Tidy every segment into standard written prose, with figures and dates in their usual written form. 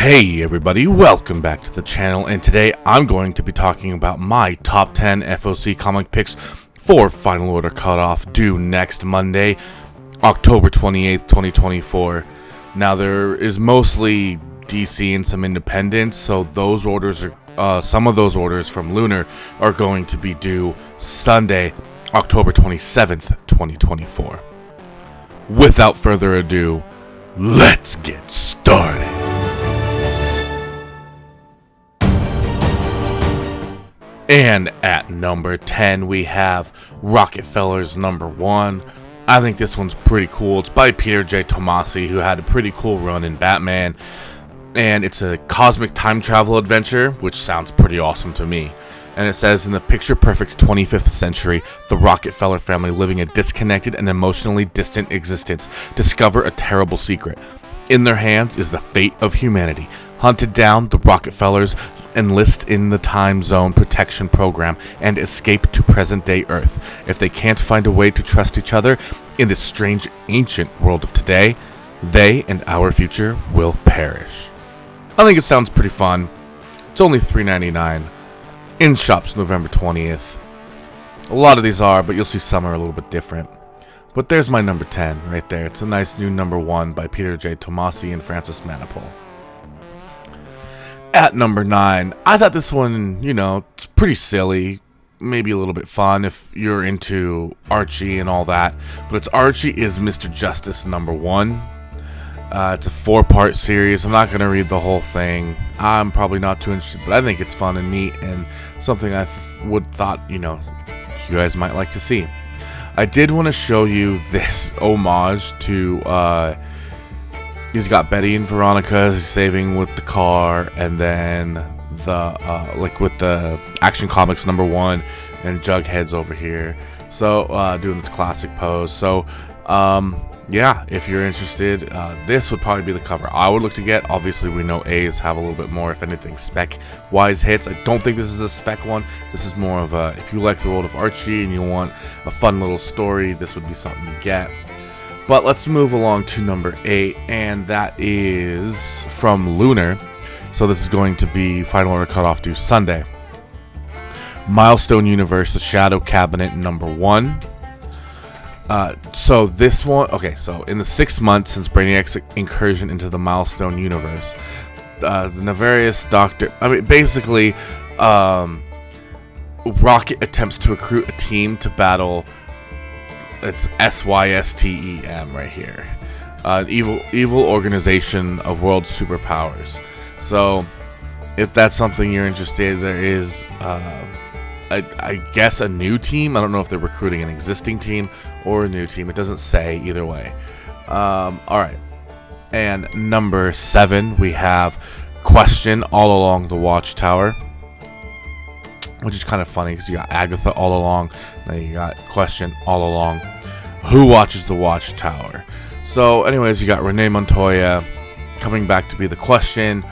Hey everybody, welcome back to the channel, and today I'm going to be talking about my top 10 FOC comic picks for Final Order Cutoff due next Monday, October 28th, 2024. Now there is mostly DC and some independents, so those orders are, some of those orders from Lunar are going to be due Sunday, October 27th, 2024. Without further ado, let's get started. And at number 10, we have Rockefeller's number 1. I think this one's pretty cool. It's by Peter J. Tomasi, who had a pretty cool run in Batman. And it's a cosmic time travel adventure, which sounds pretty awesome to me. And it says, in the picture-perfect 25th century, the Rockefeller family, living a disconnected and emotionally distant existence, discover a terrible secret. In their hands is the fate of humanity. Hunted down, the Rockefellers enlist in the time zone protection program and escape to present-day Earth. If they can't find a way to trust each other in this strange ancient world of today, they and our future will perish. I think it sounds pretty fun. It's only $3.99 in shops November 20th. A lot of these are, but you'll see some are a little bit different. But there's my number 10 right there. It's a nice new number 1 by Peter J. Tomasi and Francis Manapul. At number 9, I thought this one, it's pretty silly, maybe a little bit fun if you're into Archie and all that. But it's Archie is Mr. Justice number 1. It's a 4-part series. I'm not going to read the whole thing. I'm probably not too interested, but I think it's fun and neat and something I would thought, you guys might like to see. I did want to show you this homage to, he's got Betty and Veronica saving with the car, and then the with the Action Comics number 1, and Jughead's over here. So doing this classic pose. So yeah, if you're interested, this would probably be the cover I would look to get. Obviously, we know A's have a little bit more, if anything, spec-wise hits. I don't think this is a spec one. This is more of a, if you like the world of Archie and you want a fun little story, this would be something you get. But let's move along to number 8, and that is from Lunar. So this is going to be Final Order Cutoff due Sunday. Milestone Universe, The Shadow Cabinet, number 1. So this one, so in the 6th month since Brainiac's incursion into the Milestone Universe, the nefarious Doctor, basically, Rocket attempts to recruit a team to battle. It's SYSTEM right here. Evil organization of world superpowers. So, if that's something you're interested in, there is, I guess, a new team. I don't know if they're recruiting an existing team or a new team. It doesn't say either way. Alright. And number 7, we have Question All Along the Watchtower. Which is kind of funny because you got Agatha all along, then you got Question all along. Who watches the Watchtower? So, anyways, you got Renee Montoya coming back to be the Question.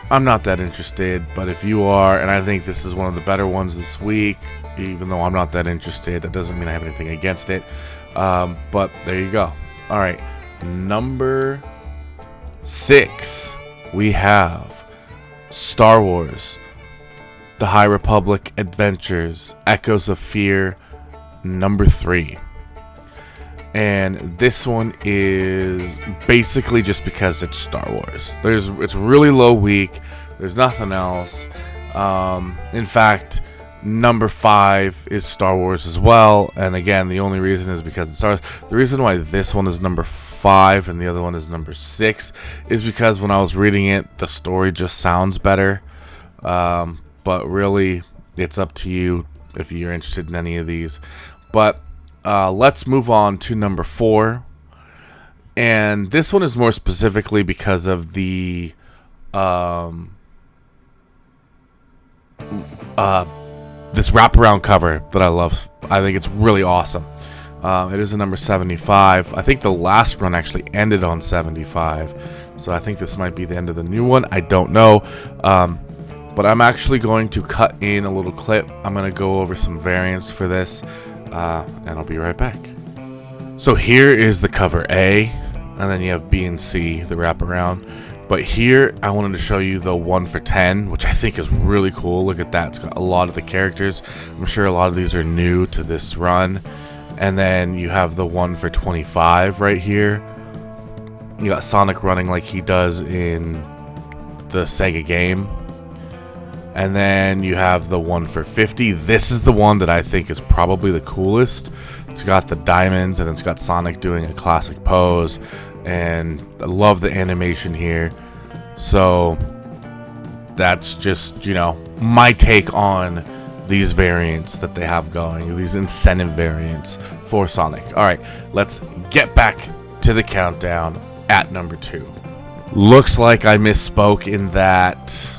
I'm not that interested, but if you are, and I think this is one of the better ones this week, even though I'm not that interested, that doesn't mean I have anything against it. But there you go. All right, number 6, we have Star Wars. The High Republic Adventures, Echoes of Fear, number 3. And this one is basically just because it's Star Wars. It's really low week. There's nothing else. In fact, number 5 is Star Wars as well. And again, the only reason is because it's Star Wars. The reason why this one is number 5 and the other one is number 6 is because when I was reading it, the story just sounds better. But really, it's up to you if you're interested in any of these. But let's move on to number 4. And this one is more specifically because of the this wraparound cover that I love. I think it's really awesome. It is a number 75. I think the last run actually ended on 75. So I think this might be the end of the new one. I don't know. But I'm actually going to cut in a little clip. I'm going to go over some variants for this, and I'll be right back. So here is the cover A, and then you have B and C, the wraparound. But here, I wanted to show you the 1 for 10, which I think is really cool. Look at that. It's got a lot of the characters. I'm sure a lot of these are new to this run. And then you have the 1 for 25 right here. You got Sonic running like he does in the Sega game. And then you have the 1 for 50. This is the one that I think is probably the coolest. It's got the diamonds, and it's got Sonic doing a classic pose. And I love the animation here. So that's just, you know, my take on these variants that they have going, these incentive variants for Sonic. All right, let's get back to the countdown at number 2. Looks like I misspoke in that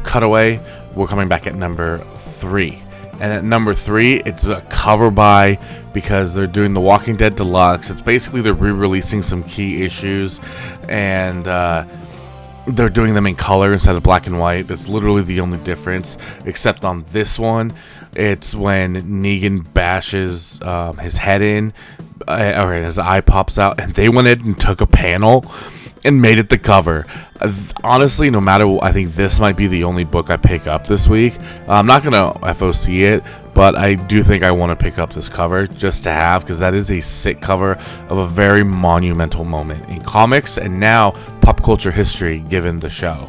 cutaway. We're coming back at number 3. And at number 3, it's a cover by, because they're doing The Walking Dead Deluxe. It's basically they're re-releasing some key issues, and they're doing them in color instead of black and white. That's literally the only difference, except on this one, it's when Negan bashes his head in, or his eye pops out, and they went in and took a panel and made it the cover. Honestly, no matter what, I think this might be the only book I pick up this week. I'm not gonna FOC it, but I do think I want to pick up this cover just to have, because that is a sick cover of a very monumental moment in comics and now pop culture history given the show.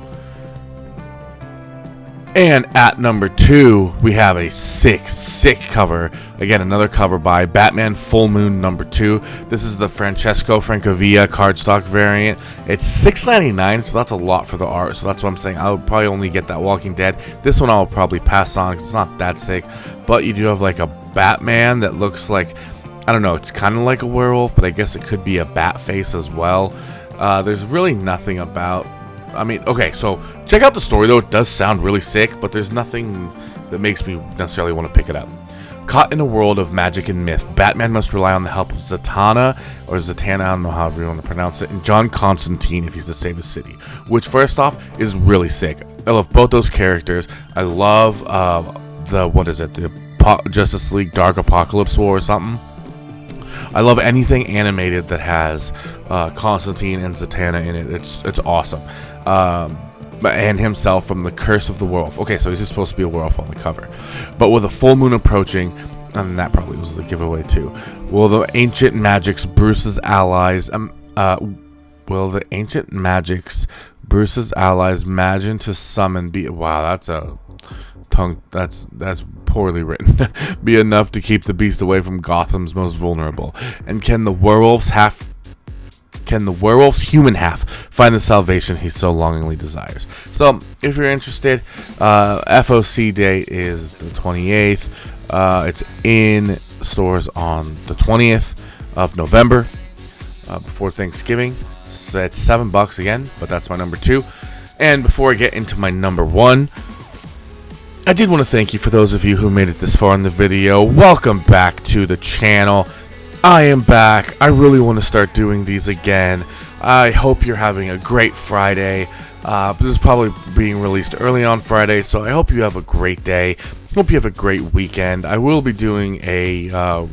And at number 2, we have a sick cover. Again, another cover by Batman Full Moon number 2. This is the Francesco Francavilla cardstock variant. It's $6.99, so that's a lot for the art. So that's what I'm saying. I would probably only get that Walking Dead. This one I'll probably pass on because it's not that sick. But you do have like a Batman that looks like, I don't know, it's kind of like a werewolf, but I guess it could be a bat face as well. There's really nothing about... I mean, okay, so check out the story, though. It does sound really sick, but there's nothing that makes me necessarily want to pick it up. Caught in a world of magic and myth, Batman must rely on the help of Zatanna, or Zatanna, I don't know however you want to pronounce it, and John Constantine if he's to save his city, which, first off, is really sick. I love both those characters. I love the Justice League Dark Apocalypse War or something. I love anything animated that has Constantine and Zatanna in it. It's awesome. And himself from The Curse of the Werewolf. Okay, so he's just supposed to be a werewolf on the cover. But with a full moon approaching, and that probably was the giveaway too. Will the ancient magics Bruce's allies imagine to summon be... Wow, that's a tongue. That's poorly written. Be enough to keep the beast away from Gotham's most vulnerable. And can the werewolf's human half find the salvation he so longingly desires? So, if you're interested, FOC date is the 28th. It's in stores on the 20th of November, before Thanksgiving. So it's $7 again, but that's my number 2. And before I get into my number 1, I did want to thank you for those of you who made it this far in the video. Welcome back to the channel. I am back. I really want to start doing these again. I hope you're having a great Friday. This is probably being released early on Friday, so I hope you have a great day. Hope you have a great weekend. I will be doing a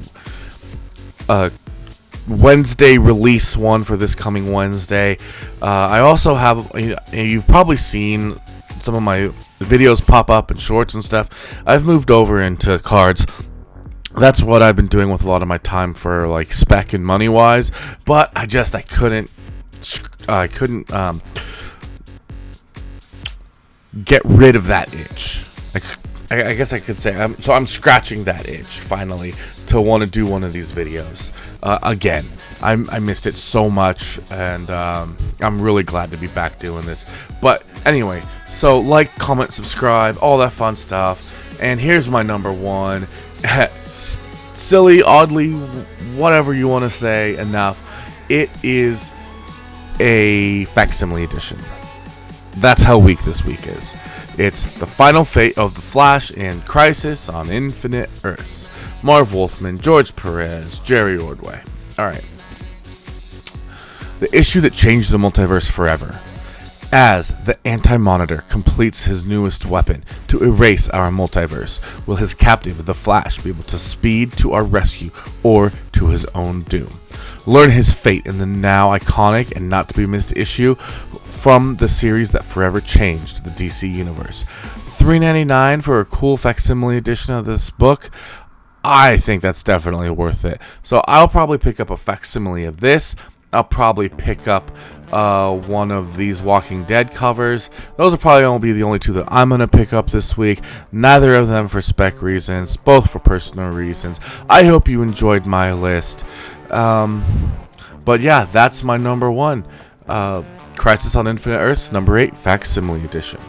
Wednesday release one for this coming Wednesday. I also have, you've probably seen some of my videos pop up and shorts and stuff. I've moved over into cards. That's what I've been doing with a lot of my time for like Spec and money wise, but I couldn't get rid of that itch. I guess I could say I'm scratching that itch finally to want to do one of these videos again. I missed it so much, and I'm really glad to be back doing this. But anyway, so like, comment, subscribe, all that fun stuff. And here's my number 1. Silly, oddly, whatever you want to say, enough. It is a facsimile edition. That's how weak this week is. It's The Final Fate of the Flash in Crisis on Infinite Earths. Marv Wolfman, George Perez, Jerry Ordway. Alright. The issue that changed the multiverse forever. As the Anti-Monitor completes his newest weapon to erase our multiverse, will his captive, the Flash, be able to speed to our rescue or to his own doom? Learn his fate in the now iconic and not to be missed issue from the series that forever changed the DC universe. $3.99 for a cool facsimile edition of this book. I think that's definitely worth it. So I'll probably pick up a facsimile of this. I'll probably pick up one of these Walking Dead covers. Those will probably only be the only two that I'm going to pick up this week. Neither of them for spec reasons, both for personal reasons. I hope you enjoyed my list. But yeah, that's my number one. Crisis on Infinite Earths, number 8, facsimile edition.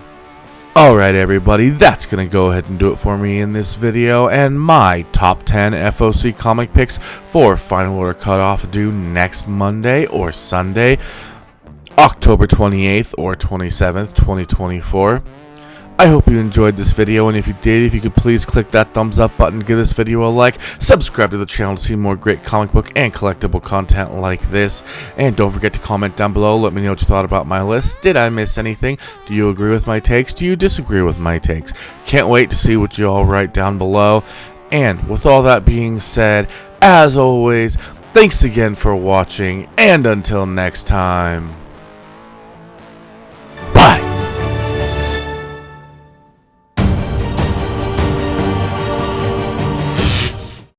Alright everybody, that's going to go ahead and do it for me in this video, and my top 10 FOC comic picks for Final Order Cutoff due next Monday or Sunday, October 28th or 27th, 2024. I hope you enjoyed this video, and if you did, if you could please click that thumbs up button, give this video a like, subscribe to the channel to see more great comic book and collectible content like this, and don't forget to comment down below, let me know what you thought about my list. Did I miss anything? Do you agree with my takes? Do you disagree with my takes? Can't wait to see what you all write down below. And with all that being said, as always, thanks again for watching, and until next time.